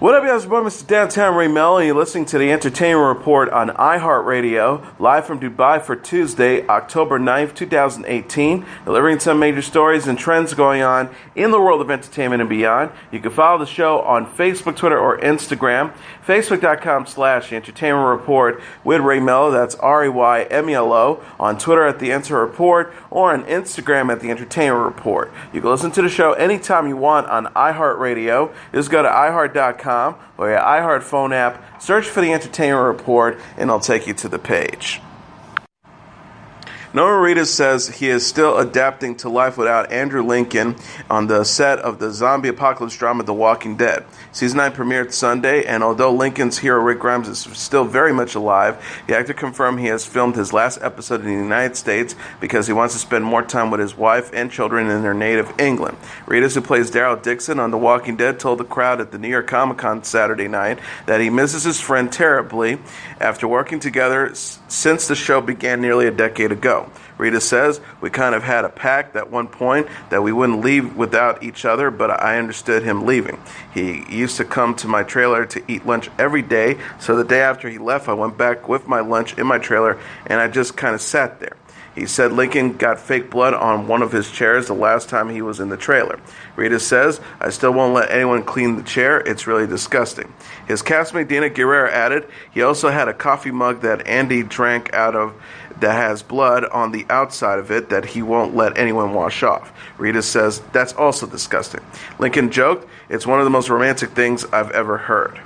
What up, guys? Boy, Mr. Downtown Ray Melo, and you're listening to the Entertainment Report on iHeartRadio, live from Dubai for Tuesday, October 9th, 2018, delivering some major stories and trends going on in the world of entertainment and beyond. You can follow the show on Facebook, Twitter, or Instagram. Facebook.com/Entertainment Report with Ray Melo, that's RAYMELO, on Twitter at The Enter Report, or on Instagram at The Entertainment Report. You can listen to the show anytime you want on iHeartRadio. Just go to iHeart.com or your iHeart phone app, search for The Entertainment Report, and it'll take you to the page. Norman Reedus says he is still adapting to life without Andrew Lincoln on the set of the zombie apocalypse drama The Walking Dead. Season 9 premiered Sunday, and although Lincoln's hero Rick Grimes is still very much alive, the actor confirmed he has filmed his last episode in the United States because he wants to spend more time with his wife and children in their native England. Reedus, who plays Daryl Dixon on The Walking Dead, told the crowd at the New York Comic Con Saturday night that he misses his friend terribly after working together since the show began nearly a decade ago. Reedus says, "We kind of had a pact at one point that we wouldn't leave without each other, but I understood him leaving. He used to come to my trailer to eat lunch every day, so the day after he left, I went back with my lunch in my trailer, and I just kind of sat there." He said Lincoln got fake blood on one of his chairs the last time he was in the trailer. Reedus says, "I still won't let anyone clean the chair. It's really disgusting." His castmate Dina Guerrero added, he also had a coffee mug that Andy drank out of that has blood on the outside of it that he won't let anyone wash off. Reedus says, "That's also disgusting." Lincoln joked, "It's one of the most romantic things I've ever heard."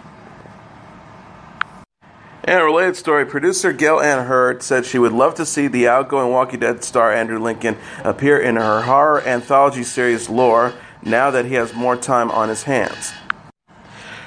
In a related story, producer Gale Anne Hurd said she would love to see the outgoing Walking Dead star Andrew Lincoln appear in her horror anthology series Lore now that he has more time on his hands.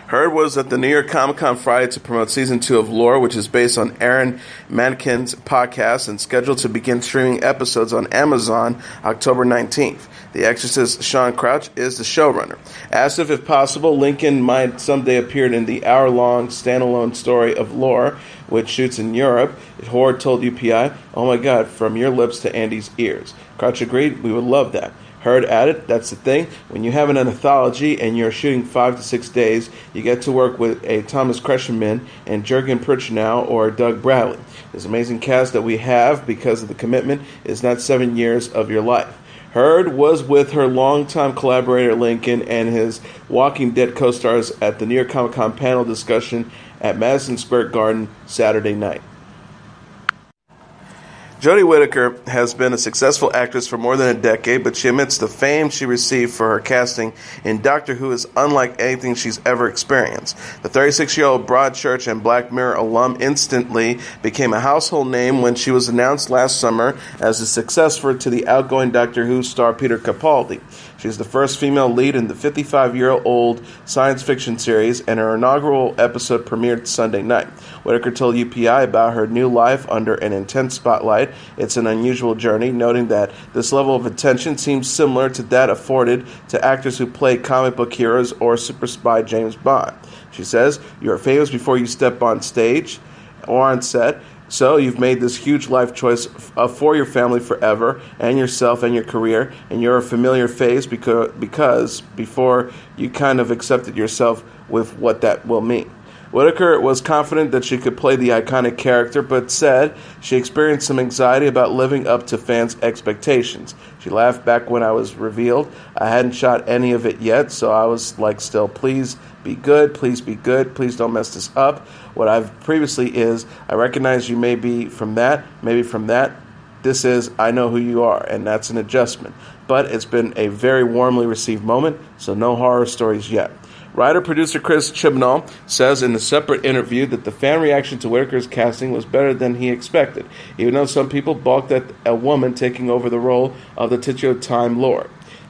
Hurd was at the New York Comic Con Friday to promote Season 2 of Lore, which is based on Aaron Mankin's podcast and scheduled to begin streaming episodes on Amazon October 19th. The Exorcist Sean Crouch is the showrunner. Asked if possible, Lincoln might someday appear in the hour-long standalone story of Lore, which shoots in Europe, Hurd told UPI, "Oh my God, from your lips to Andy's ears." Crouch agreed, "We would love that." Hurd added, "That's the thing. When you have an anthology and you're shooting 5 to 6 days, you get to work with a Thomas Kretschmann and Jürgen Prochnow or Doug Bradley. This amazing cast that we have because of the commitment is not 7 years of your life." Hurd was with her longtime collaborator Lincoln and his Walking Dead co-stars at the New York Comic Con panel discussion at Madison Square Garden Saturday night. Jodie Whittaker has been a successful actress for more than a decade, but she admits the fame she received for her casting in Doctor Who is unlike anything she's ever experienced. The 36-year-old Broadchurch and Black Mirror alum instantly became a household name when she was announced last summer as a successor to the outgoing Doctor Who star Peter Capaldi. She's the first female lead in the 55-year-old science fiction series, and her inaugural episode premiered Sunday night. Whittaker told UPI about her new life under an intense spotlight. "It's an unusual journey," noting that this level of attention seems similar to that afforded to actors who play comic book heroes or super spy James Bond. She says, "You are famous before you step on stage or on set. So you've made this huge life choice for your family forever and yourself and your career, and you're a familiar face because before you kind of accepted yourself with what that will mean." Whittaker was confident that she could play the iconic character, but said she experienced some anxiety about living up to fans' expectations. She laughed back when I was revealed. "I hadn't shot any of it yet, so I was like still, please be good, please don't mess this up. What I've previously is, I recognize you may be from that, maybe from that. This is, I know who you are, and that's an adjustment. But it's been a very warmly received moment, so no horror stories yet." Writer-producer Chris Chibnall says in a separate interview that the fan reaction to Whittaker's casting was better than he expected, even though some people balked at a woman taking over the role of the titular Time Lord.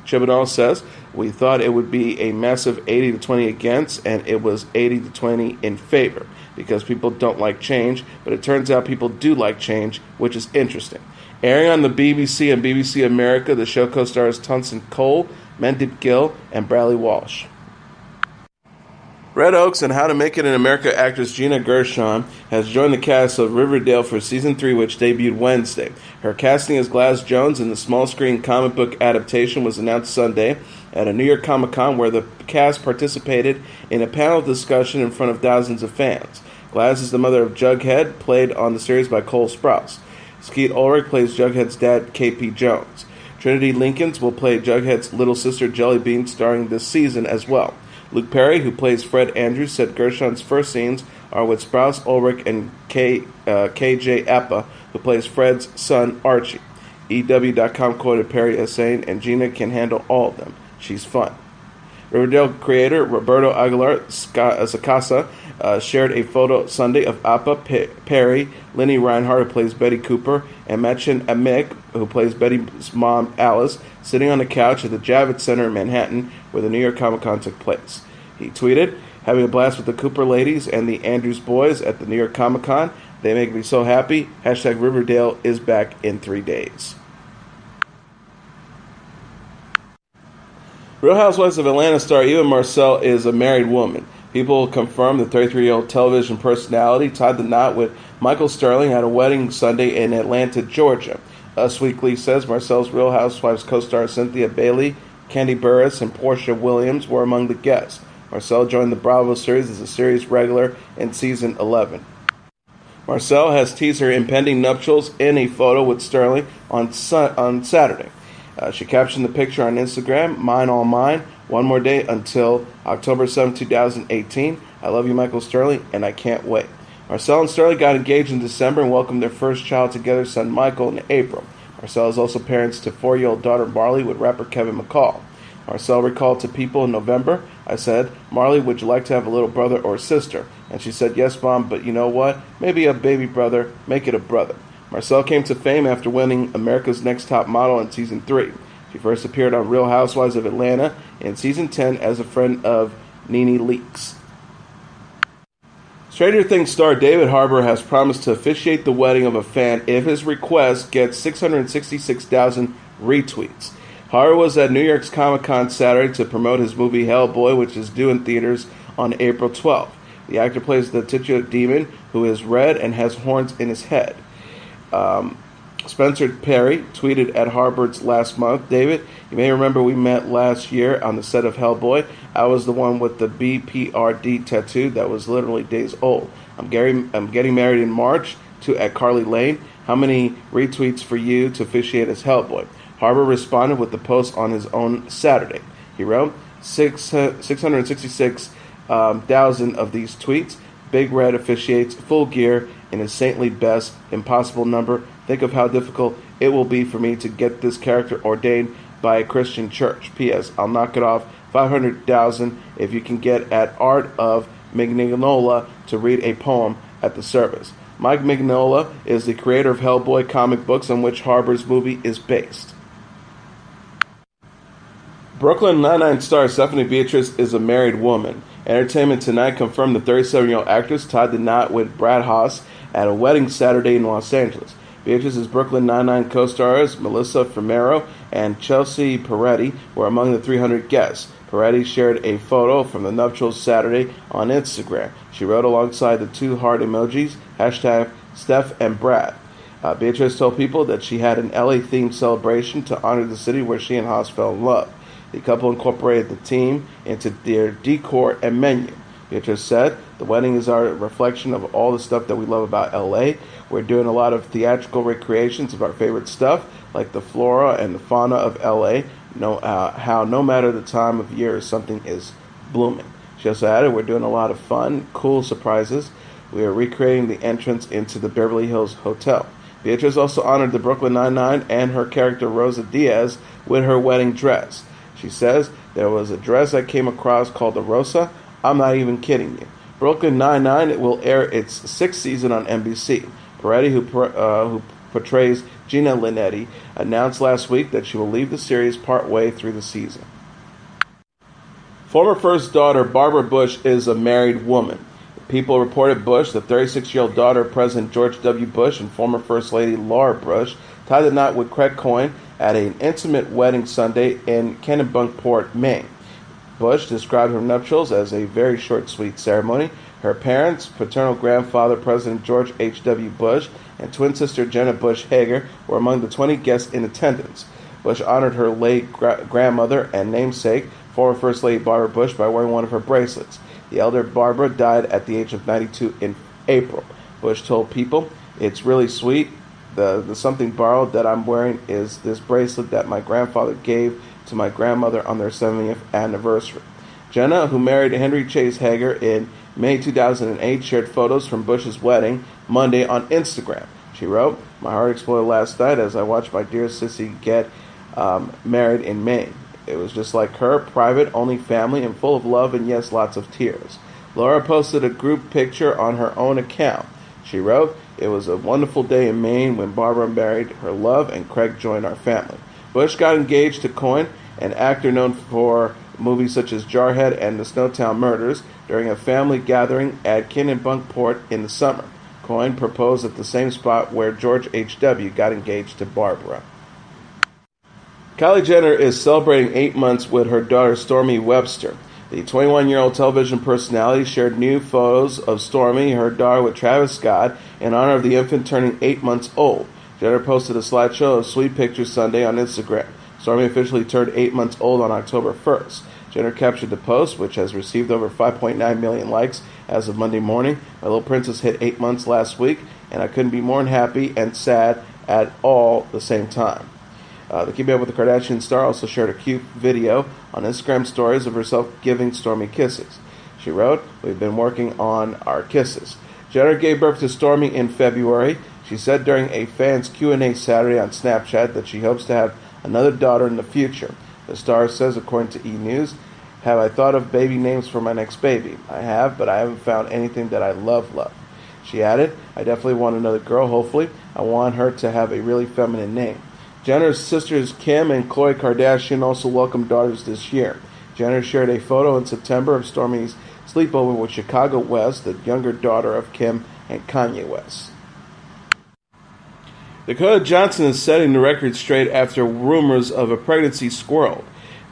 Chibnall says, "We thought it would be a massive 80 to 20 against, and it was 80 to 20 in favor, because people don't like change, but it turns out people do like change, which is interesting." Airing on the BBC and BBC America, the show co-stars Tunson Cole, Mandip Gill, and Bradley Walsh. Red Oaks and How to Make It in America actress Gina Gershon has joined the cast of Riverdale for Season 3, which debuted Wednesday. Her casting as Glass Jones in the small-screen comic book adaptation was announced Sunday at a New York Comic-Con where the cast participated in a panel discussion in front of thousands of fans. Glass is the mother of Jughead, played on the series by Cole Sprouse. Skeet Ulrich plays Jughead's dad, K.P. Jones. Trinity Lincolns will play Jughead's little sister, Jelly Bean, starring this season as well. Luke Perry, who plays Fred Andrews, said Gershon's first scenes are with Sprouse, Ulrich, and KJ Appa, who plays Fred's son, Archie. EW.com quoted Perry as saying, "And Gina can handle all of them. She's fun." Riverdale creator Roberto Aguilar Sacasa shared a photo Sunday of Appa, Perry, Lenny Reinhardt, who plays Betty Cooper, and Machen Amick, who plays Betty's mom, Alice, sitting on a couch at the Javits Center in Manhattan, where the New York Comic-Con took place. He tweeted, "Having a blast with the Cooper ladies and the Andrews boys at the New York Comic-Con. They make me so happy. Hashtag Riverdale is back in 3 days." Real Housewives of Atlanta star Eva Marcille is a married woman. People confirm the 33-year-old television personality tied the knot with Michael Sterling at a wedding Sunday in Atlanta, Georgia. Us Weekly says Marcelle's Real Housewives co-stars Cynthia Bailey, Candy Burris, and Portia Williams were among the guests. Marcelle joined the Bravo series as a series regular in season 11. Marcelle has teased her impending nuptials in a photo with Sterling on Saturday. She captioned the picture on Instagram, "Mine all mine, one more day until October 7, 2018. I love you, Michael Sterling, and I can't wait." Marcelle and Sterling got engaged in December and welcomed their first child together, son Michael, in April. Marcelle is also parents to 4-year-old daughter Marley with rapper Kevin McCall. Marcelle recalled to People in November, "I said, Marley, would you like to have a little brother or sister?" And she said, "Yes, Mom, but you know what? Maybe a baby brother. Make it a brother." Marcelle came to fame after winning America's Next Top Model in Season 3. She first appeared on Real Housewives of Atlanta in Season 10 as a friend of Nene Leakes. Stranger Things star David Harbour has promised to officiate the wedding of a fan if his request gets 666,000 retweets. Harbour was at New York's Comic-Con Saturday to promote his movie Hellboy, which is due in theaters on April 12th. The actor plays the titular demon who is red and has horns in his head. Spencer Perry tweeted at Harvard's last month, "David, you may remember we met last year on the set of Hellboy. I was the one with the BPRD tattoo that was literally days old. I'm getting married in March at Carly Lane. How many retweets for you to officiate as Hellboy?" Harbour responded with the post on his own Saturday. He wrote, 666,000 of these tweets. Big Red officiates full gear in his saintly best. Impossible number. Think of how difficult it will be for me to get this character ordained by a Christian church. P.S. I'll knock it off 500,000 if you can get at Art of Mignola to read a poem at the service. Mike Mignola is the creator of Hellboy comic books on which Harbour's movie is based. Brooklyn Nine-Nine star Stephanie Beatriz is a married woman. Entertainment Tonight confirmed the 37-year-old actress tied the knot with Brad Haas at a wedding Saturday in Los Angeles. Beatriz's Brooklyn Nine-Nine co-stars Melissa Fumero and Chelsea Peretti were among the 300 guests. Peretti shared a photo from the nuptials Saturday on Instagram. She wrote alongside the 2 heart emojis, hashtag Steph and Brad. Beatriz told People that she had an LA-themed celebration to honor the city where she and Haas fell in love. The couple incorporated the theme into their decor and menu. Beatriz said, "The wedding is our reflection of all the stuff that we love about LA. We're doing a lot of theatrical recreations of our favorite stuff, like the flora and the fauna of LA. How no matter the time of year, something is blooming." She also added, "We're doing a lot of fun, cool surprises. We are recreating the entrance into the Beverly Hills Hotel." Beatriz also honored the Brooklyn Nine-Nine and her character Rosa Diaz with her wedding dress. She says, "There was a dress I came across called the Rosa. I'm not even kidding you." Brooklyn Nine-Nine will air its 6th season on NBC. Peretti, who portrays Gina Linetti, announced last week that she will leave the series partway through the season. Former first daughter Barbara Bush is a married woman. People reported Bush, the 36-year-old daughter of President George W. Bush and former First Lady Laura Bush, tied the knot with Craig Coyne at an intimate wedding Sunday in Kennebunkport, Maine. Bush described her nuptials as a very short, sweet ceremony. Her parents, paternal grandfather President George H.W. Bush, and twin sister Jenna Bush Hager were among the 20 guests in attendance. Bush honored her late grandmother and namesake, former First Lady Barbara Bush, by wearing one of her bracelets. The elder Barbara died at the age of 92 in April. Bush told People, "It's really sweet. The something borrowed that I'm wearing is this bracelet that my grandfather gave to my grandmother on their 70th anniversary." Jenna, who married Henry Chase Hager in May 2008, shared photos from Bush's wedding Monday on Instagram. She wrote, "My heart exploded last night as I watched my dear sissy get married in Maine. It was just like her, private, only family, and full of love and yes, lots of tears." Laura posted a group picture on her own account. She wrote, "It was a wonderful day in Maine when Barbara married her love and Craig joined our family." Bush got engaged to Coyne, an actor known for movies such as Jughead and The Snowtown Murders, during a family gathering at Kennebunkport in the summer. Coyne proposed at the same spot where George H.W. got engaged to Barbara. Kylie Jenner is celebrating 8 months with her daughter Stormi Webster. The 21-year-old television personality shared new photos of Stormi, her daughter, with Travis Scott in honor of the infant turning 8 months old. Jenner posted a slideshow of sweet pictures Sunday on Instagram. Stormi officially turned 8 months old on October 1st. Jenner captured the post, which has received over 5.9 million likes as of Monday morning. "My little princess hit 8 months last week, and I couldn't be more happy and sad at all the same time." The Keeping Up with the Kardashians star also shared a cute video on Instagram stories of herself giving Stormi kisses. She wrote, "We've been working on our kisses." Jenner gave birth to Stormi in February. She said during a fans Q&A Saturday on Snapchat that she hopes to have another daughter in the future. The star says, according to E! News, "Have I thought of baby names for my next baby? I have, but I haven't found anything that I love. She added, "I definitely want another girl, hopefully. I want her to have a really feminine name." Jenner's sisters Kim and Khloe Kardashian also welcomed daughters this year. Jenner shared a photo in September of Stormi's sleepover with Chicago West, the younger daughter of Kim and Kanye West. Dakota Johnson is setting the record straight after rumors of a pregnancy swirled.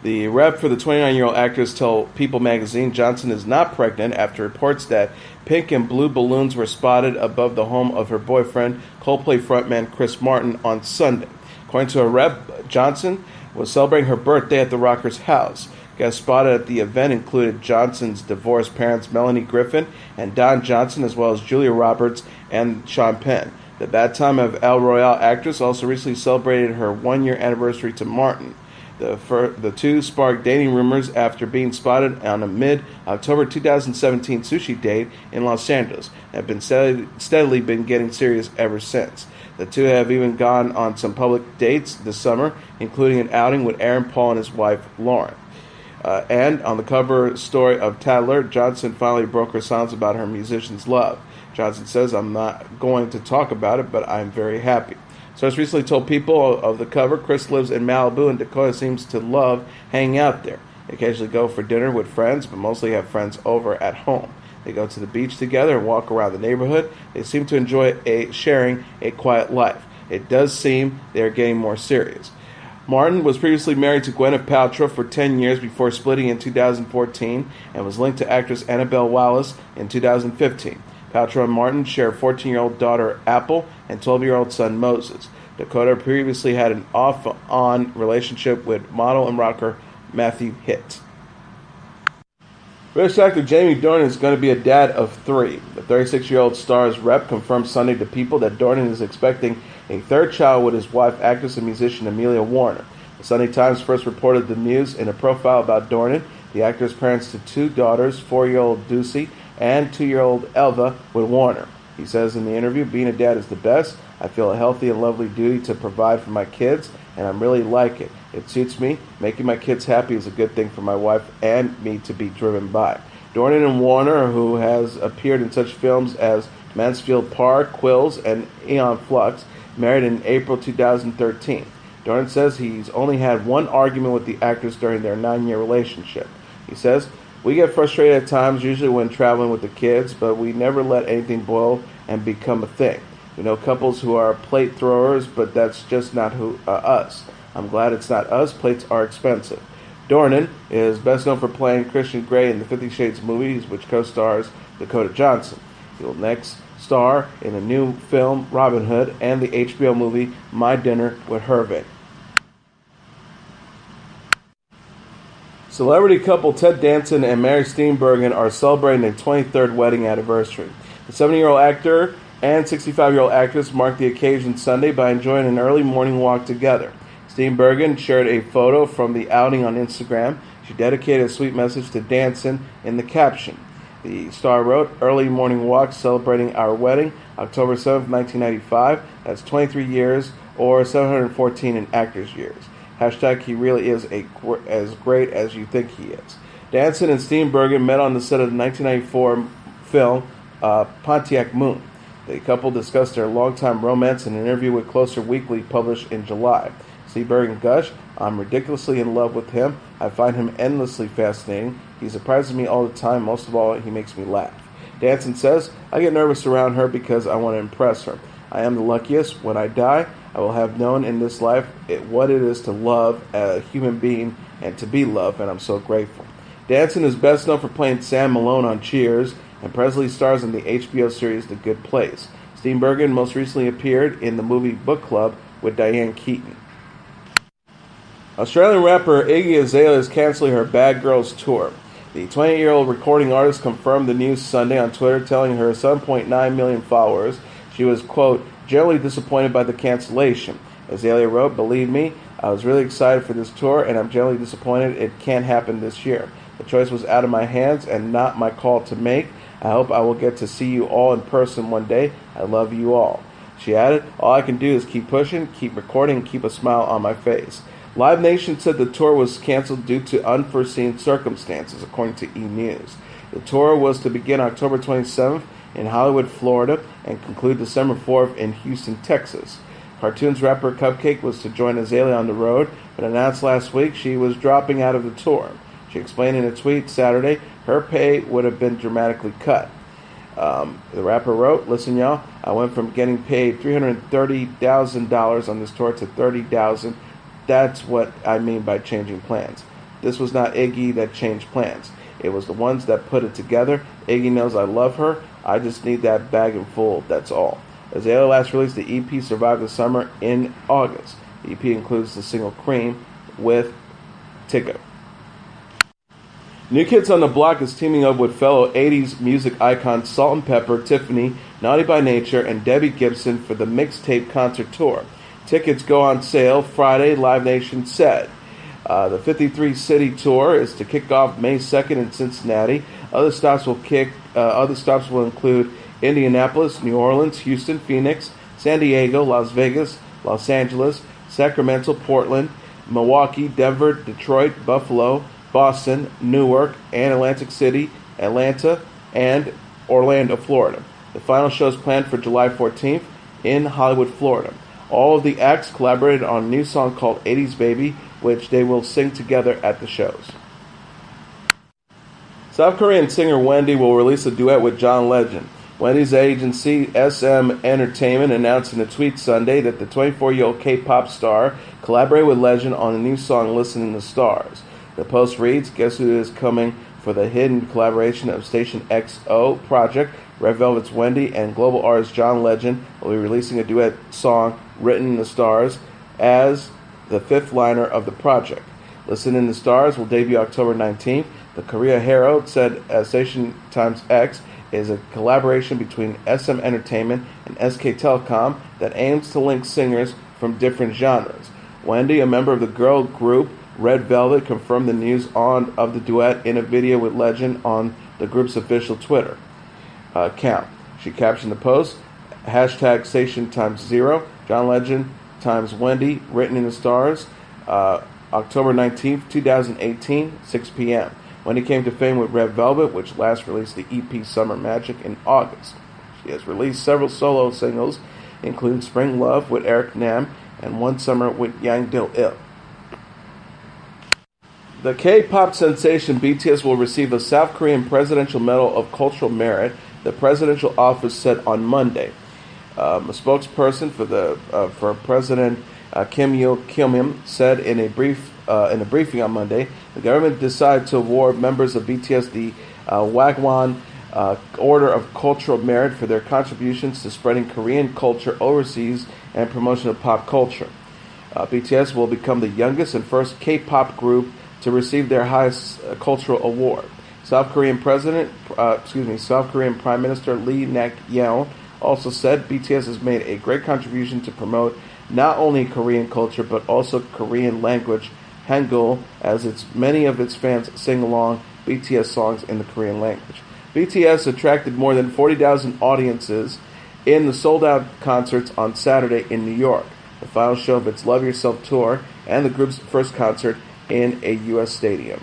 The rep for the 29-year-old actress told People magazine Johnson is not pregnant after reports that pink and blue balloons were spotted above the home of her boyfriend, Coldplay frontman Chris Martin, on Sunday. According to a rep, Johnson was celebrating her birthday at the rocker's house. Guests spotted at the event included Johnson's divorced parents Melanie Griffin and Don Johnson, as well as Julia Roberts and Sean Penn. The Bad Time of El Royale actress also recently celebrated her one-year anniversary to Martin. The two sparked dating rumors after being spotted on a mid-October 2017 sushi date in Los Angeles and have been steadily been getting serious ever since. The two have even gone on some public dates this summer, including an outing with Aaron Paul and his wife, Lauren. And on the cover story of Tatler, Johnson finally broke her silence about her musician's love. Johnson says, "I'm not going to talk about it, but I'm very happy." Source recently told People of the cover, Chris lives in Malibu and Dakota seems to love hanging out there. They occasionally go for dinner with friends, but mostly have friends over at home. They go to the beach together and walk around the neighborhood. They seem to enjoy sharing a quiet life. It does seem they are getting more serious. Martin was previously married to Gwyneth Paltrow for 10 years before splitting in 2014 and was linked to actress Annabelle Wallis in 2015. Paltrow and Martin share a 14-year-old daughter, Apple, and 12-year-old son, Moses. Dakota previously had an off-on relationship with model and rocker Matthew Hitt. British actor Jamie Dornan is going to be a dad of 3. The 36-year-old star's rep confirmed Sunday to People that Dornan is expecting a third child with his wife, actress and musician Amelia Warner. The Sunday Times first reported the news in a profile about Dornan, the actor's parents to 2 daughters, 4-year-old Ducey and 2-year-old Elva, with Warner. He says in the interview, "Being a dad is the best. I feel a healthy and lovely duty to provide for my kids, and I really like it. It suits me. Making my kids happy is a good thing for my wife and me to be driven by." Dornan and Warner, who has appeared in such films as Mansfield Park, Quills, and Aeon Flux, married in April 2013. Dornan says he's only had one argument with the actress during their 9-year relationship. He says, "We get frustrated at times, usually when traveling with the kids, but we never let anything boil and become a thing. We know couples who are plate throwers, but that's just not us. I'm glad it's not us. Plates are expensive." Dornan is best known for playing Christian Grey in the 50 Shades movies, which co-stars Dakota Johnson. He will next star in the new film Robin Hood and the HBO movie My Dinner with Hervé. Celebrity couple Ted Danson and Mary Steenburgen are celebrating their 23rd wedding anniversary. The 70-year-old actor and 65-year-old actress marked the occasion Sunday by enjoying an early morning walk together. Steenburgen shared a photo from the outing on Instagram. She dedicated a sweet message to Danson in the caption. The star wrote, "Early morning walk celebrating our wedding, October 7th, 1995. That's 23 years or 714 in actor's years. Hashtag he really is as great as you think he is." Danson and Steenburgen met on the set of the 1994 film Pontiac Moon. The couple discussed their longtime romance in an interview with Closer Weekly published in July. Steenburgen gushed, "I'm ridiculously in love with him. I find him endlessly fascinating. He surprises me all the time. Most of all, he makes me laugh." Danson says, "I get nervous around her because I want to impress her. I am the luckiest. When I die, I will have known in this life what it is to love a human being and to be loved, and I'm so grateful." Danson is best known for playing Sam Malone on Cheers, and presently stars in the HBO series The Good Place. Steenburgen most recently appeared in the movie Book Club with Diane Keaton. Australian rapper Iggy Azalea is canceling her Bad Girls tour. The 28-year-old recording artist confirmed the news Sunday on Twitter, telling her 7.9 million followers she was, quote, "generally disappointed by the cancellation." Azalea wrote, "Believe me, I was really excited for this tour, and I'm generally disappointed it can't happen this year. The choice was out of my hands and not my call to make. I hope I will get to see you all in person one day. I love you all." She added, "All I can do is keep pushing, keep recording, and keep a smile on my face." Live Nation said the tour was canceled due to unforeseen circumstances, according to E! News. The tour was to begin October 27th in Hollywood, Florida, and conclude December 4th in Houston, Texas. Cartoons rapper Cupcake was to join Azalea on the road, but announced last week she was dropping out of the tour. She explained in a tweet Saturday her pay would have been dramatically cut. The rapper wrote, "Listen, y'all, I went from getting paid $330,000 on this tour to $30,000. That's what I mean by changing plans. This was not Iggy that changed plans. It was the ones that put it together. Iggy knows I love her. I just need that bag in full, that's all." Azalea last released the EP Survive the Summer in August. The EP includes the single Cream with Tigger. New Kids on the Block is teaming up with fellow 80s music icons Salt-N-Pepa, Tiffany, Naughty by Nature, and Debbie Gibson for the mixtape concert tour. Tickets go on sale Friday, Live Nation said. The 53-city tour is to kick off May 2nd in Cincinnati. Other stops will include Indianapolis, New Orleans, Houston, Phoenix, San Diego, Las Vegas, Los Angeles, Sacramento, Portland, Milwaukee, Denver, Detroit, Buffalo, Boston, Newark, and Atlantic City, Atlanta, and Orlando, Florida. The final show is planned for July 14th in Hollywood, Florida. All of the acts collaborated on a new song called 80s Baby, which they will sing together at the shows. South Korean singer Wendy will release a duet with John Legend. Wendy's agency, SM Entertainment, announced in a tweet Sunday that the 24-year-old K-pop star collaborated with Legend on a new song, Listen in the Stars. The post reads, "Guess who is coming for the hidden collaboration of Station XO Project? Red Velvet's Wendy and global artist John Legend will be releasing a duet song, Written in the Stars, as the fifth liner of the project. Listen in the Stars will debut October 19th. The Korea Herald said Station Times X is a collaboration between SM Entertainment and SK Telecom that aims to link singers from different genres. Wendy, a member of the girl group Red Velvet, confirmed the news of the duet in a video with Legend on the group's official Twitter account. She captioned the post, hashtag Station Times 0, John Legend times Wendy, Written in the Stars, October 19th, 2018, 6 p.m. Wendy came to fame with Red Velvet, which last released the EP Summer Magic in August. She has released several solo singles, including Spring Love with Eric Nam and One Summer with Yang Do-il. The K-pop sensation BTS will receive a South Korean Presidential Medal of Cultural Merit, the presidential office said on Monday. A spokesperson for President Kim Il-kyung said in a brief in a briefing on Monday, the government decided to award members of BTS the Wagwon Order of Cultural Merit for their contributions to spreading Korean culture overseas and promotion of pop culture. BTS will become the youngest and first K-pop group to receive their highest cultural award. South Korean Prime Minister Lee Nak-yeon also said BTS has made a great contribution to promote not only Korean culture but also Korean language Hangul, as many of its fans sing along BTS songs in the Korean language. BTS attracted more than 40,000 audiences in the sold-out concerts on Saturday in New York, the final show of its Love Yourself tour and the group's first concert in a U.S. stadium.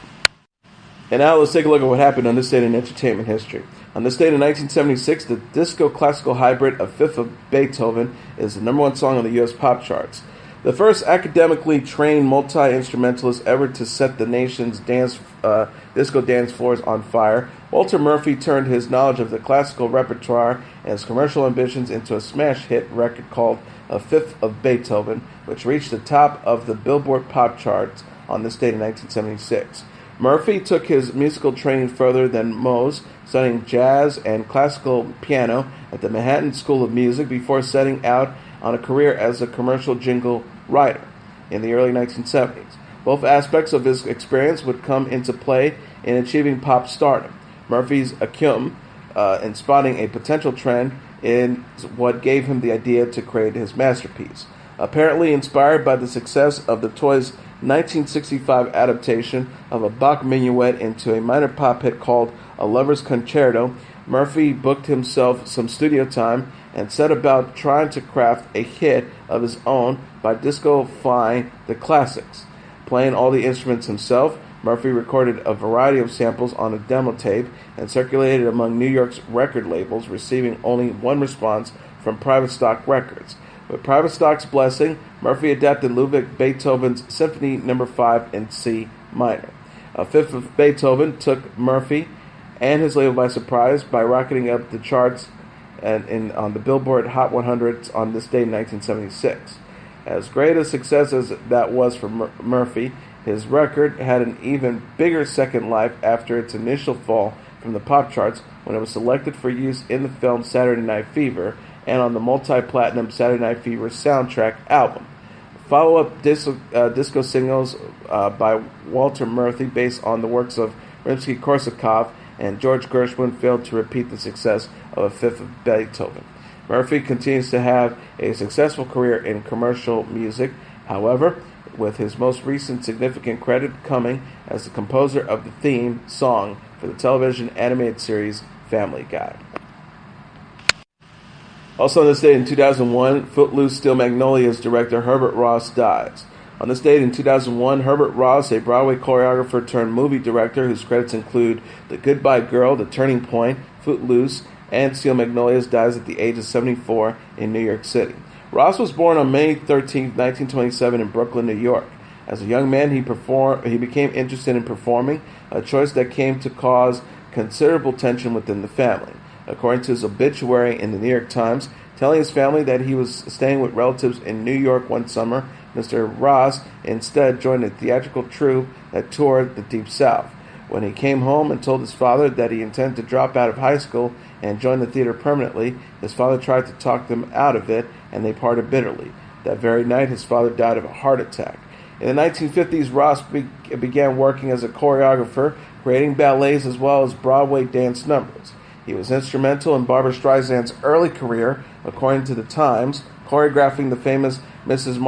And now let's take a look at what happened on this date in entertainment history. On this date in 1976, the disco-classical hybrid of Fifth of Beethoven is the number one song on the U.S. pop charts. The first academically trained multi-instrumentalist ever to set the nation's disco dance floors on fire, Walter Murphy turned his knowledge of the classical repertoire and his commercial ambitions into a smash hit record called A Fifth of Beethoven, which reached the top of the Billboard pop charts on this date in 1976. Murphy took his musical training further than most, studying jazz and classical piano at the Manhattan School of Music before setting out on a career as a commercial jingle writer in the early 1970s. Both aspects of his experience would come into play in achieving pop stardom. Murphy's acumen in spotting a potential trend is what gave him the idea to create his masterpiece. Apparently inspired by the success of the Toys' 1965 adaptation of a Bach minuet into a minor pop hit called A Lover's Concerto, Murphy booked himself some studio time and set about trying to craft a hit of his own by disco-fying the classics. Playing all the instruments himself, Murphy recorded a variety of samples on a demo tape and circulated among New York's record labels, receiving only one response from Private Stock Records. With Private Stock's blessing, Murphy adapted Ludwig Beethoven's Symphony No. 5 in C minor. A Fifth of Beethoven took Murphy and his label by surprise by rocketing up the charts on the Billboard Hot 100 on this day in 1976. As great a success as that was for Murphy, his record had an even bigger second life after its initial fall from the pop charts when it was selected for use in the film Saturday Night Fever and on the multi-platinum Saturday Night Fever soundtrack album. Follow-up disco singles by Walter Murphy based on the works of Rimsky-Korsakov and George Gershwin failed to repeat the success of A Fifth of Beethoven. Murphy continues to have a successful career in commercial music, however, with his most recent significant credit coming as the composer of the theme song for the television animated series Family Guy. Also on this date in 2001, Footloose Steel Magnolias director Herbert Ross dies. On this date in 2001, Herbert Ross, a Broadway choreographer turned movie director whose credits include The Goodbye Girl, The Turning Point, Footloose, and Steel Magnolias, dies at the age of 74 in New York City. Ross was born on May 13, 1927 in Brooklyn, New York. As a young man, he became interested in performing, a choice that came to cause considerable tension within the family. According to his obituary in the New York Times, telling his family that he was staying with relatives in New York one summer, Mr. Ross instead joined a theatrical troupe that toured the Deep South. When he came home and told his father that he intended to drop out of high school and join the theater permanently, his father tried to talk them out of it, and they parted bitterly. That very night, his father died of a heart attack. In the 1950s, Ross began working as a choreographer, creating ballets as well as Broadway dance numbers. He was instrumental in Barbra Streisand's early career, according to the Times, choreographing the famous Mrs.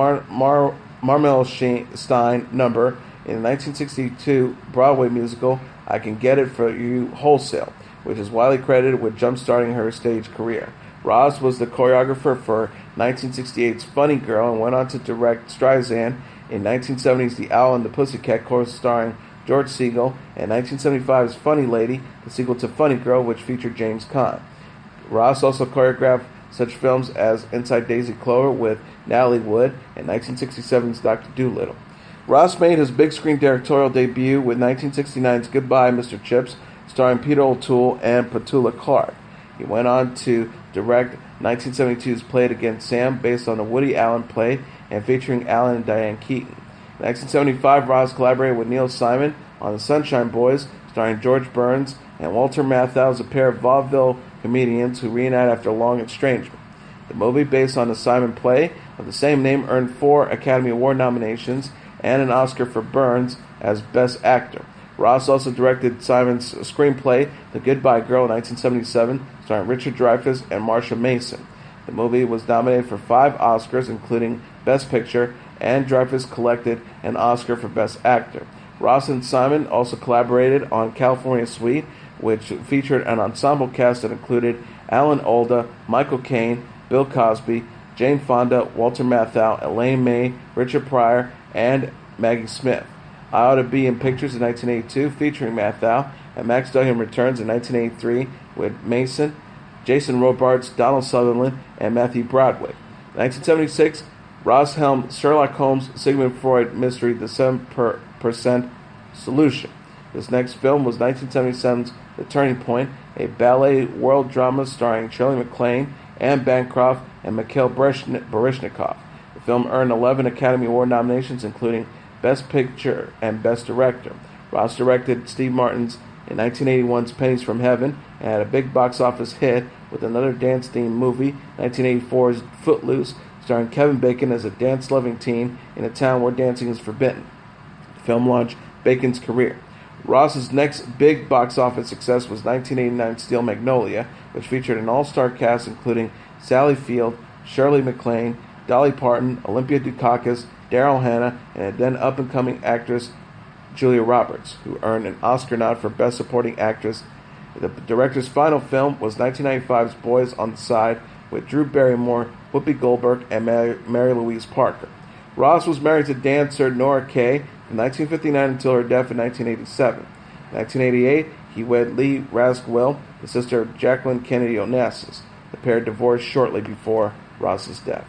Marmelstein number in the 1962 Broadway musical I Can Get It For You Wholesale, which is widely credited with jump-starting her stage career. Ross was the choreographer for 1968's Funny Girl and went on to direct Streisand in 1970's The Owl and the Pussycat, co-starring George Segal, and 1975's Funny Lady, the sequel to Funny Girl, which featured James Caan. Ross also choreographed such films as Inside Daisy Clover with Natalie Wood and 1967's Dr. Dolittle. Ross made his big-screen directorial debut with 1969's Goodbye, Mr. Chips, starring Peter O'Toole and Petula Clark. He went on to direct 1972's Play It Again, Sam, based on a Woody Allen play and featuring Allen and Diane Keaton. In 1975, Ross collaborated with Neil Simon on The Sunshine Boys, starring George Burns and Walter Matthau as a pair of vaudeville comedians who reunite after a long estrangement. The movie, based on the Simon play of the same name, earned 4 Academy Award nominations and an Oscar for Burns as Best Actor. Ross also directed Simon's screenplay, The Goodbye Girl, in 1977, starring Richard Dreyfuss and Marsha Mason. The movie was nominated for 5 Oscars, including Best Picture, and Dreyfuss collected an Oscar for Best Actor. Ross and Simon also collaborated on California Suite, which featured an ensemble cast that included Alan Alda, Michael Caine, Bill Cosby, Jane Fonda, Walter Matthau, Elaine May, Richard Pryor, and Maggie Smith. I Ought to Be in Pictures in 1982, featuring Matthau, and Max Duggan returns in 1983 with Mason, Jason Robards, Donald Sutherland, and Matthew Broderick. In 1976, Ross helmed Sherlock Holmes' Sigmund Freud mystery, The 7% Solution. His next film was 1977's The Turning Point, a ballet world drama starring Shirley MacLaine, Anne Bancroft, and Mikhail Baryshnikov. The film earned 11 Academy Award nominations, including Best Picture and Best Director. Ross directed Steve Martin's in 1981's Pennies from Heaven and had a big box office hit with another dance-themed movie, 1984's Footloose, starring Kevin Bacon as a dance-loving teen in a town where dancing is forbidden. The film launched Bacon's career. Ross's next big box office success was 1989's Steel Magnolia, which featured an all-star cast including Sally Field, Shirley MacLaine, Dolly Parton, Olympia Dukakis, Daryl Hannah, and then up-and-coming actress Julia Roberts, who earned an Oscar nod for Best Supporting Actress. The director's final film was 1995's Boys on the Side, with Drew Barrymore, Whoopi Goldberg, and Mary Louise Parker. Ross was married to dancer Nora Kay from 1959 until her death in 1987. In 1988, he wed Lee Radziwill, the sister of Jacqueline Kennedy Onassis. The pair divorced shortly before Ross's death.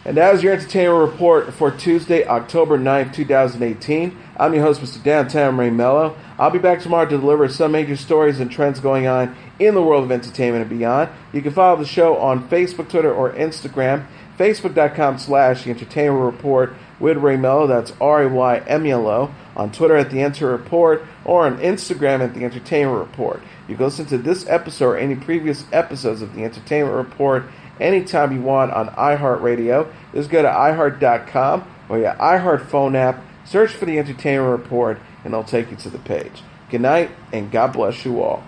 And that is your entertainment report for Tuesday, October 9th, 2018. I'm your host, Mr. Downtown Ray Melo. I'll be back tomorrow to deliver some major stories and trends going on in the world of entertainment and beyond. You can follow the show on Facebook, Twitter, or Instagram. Facebook.com/The Entertainment Report with Ray Melo. That's RAYMELO. On Twitter at The Enter Report, or on Instagram at The Entertainment Report. You can listen to this episode or any previous episodes of The Entertainment Report anytime you want on iHeartRadio. Just go to iHeart.com or your iHeart phone app, search for The Entertainment Report, and it'll take you to the page. Good night, and God bless you all.